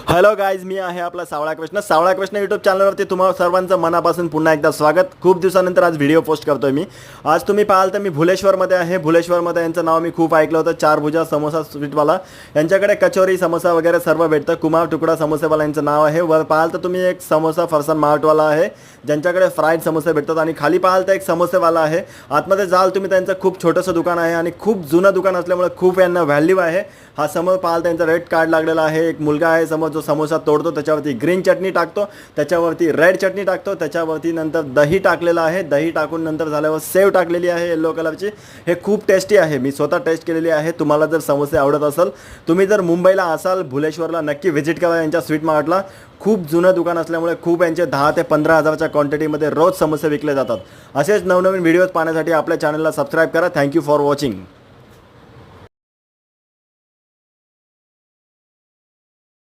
Hello guys, मी आहे आपला सावळा कृष्ण यूट्यूब चॅनलवरती तुम्हा सर्वांचं मनापासून पुन्हा एकदा स्वागत. खूप दिवसानंतर आज व्हिडिओ पोस्ट करतोय मी. आज तुम्ही पाहाल तर मी भुलेश्वरमध्ये आहे. भुलेश्वरमध्ये यांचं नाव मी खूप ऐकलं होतं, चार भुजा समोसा स्वीटवाला. यांच्याकडे कचोरी समोसा वगैरे सर्व भेटतं. कुमार तुकडा समोसेवाला यांचं नाव आहे. वर पाहाल तर तुम्ही एक समोसा फरसान मार्टवाला आहे, ज्यांच्याकडे फ्राईड समोसे भेटतात. आणि खाली पाहाल तर एक समोसेवाला आहे. आतमध्ये जाल तुम्ही, त्यांचं खूप छोटंसं दुकान आहे आणि खूप जुनं दुकान असल्यामुळे खूप यांना व्हॅल्यू आहे. हा समोर पाहाल त्यांचा रेड कार्ड लागलेला आहे. एक मुलगा आहे समोर जो समोसा तोडतो, त्याच्यावरती ग्रीन चटणी टाकतो, त्याच्यावरती रेड चटणी टाकतो, त्याच्यावरती नंतर दही टाकलेलं आहे. दही टाकून नंतर झाल्यावर सेव टाकलेली आहे येलो कलरची. हे खूप टेस्टी आहे. मी स्वतः टेस्ट केलेली आहे. तुम्हाला जर समोसे आवडत असेल, तुम्ही जर मुंबईला असाल, भुलेश्वरला नक्की व्हिजिट करा यांच्या स्वीट मार्टला. खूप जुनं दुकान असल्यामुळे खूप यांचे 10 ते 15 हजाराच्या क्वांटिटीमध्ये रोज समोसे विकले जातात. असेच नवनवीन व्हिडिओज पाहण्यासाठी आपल्या चॅनलला सबस्क्राईब करा. Thank you for watching.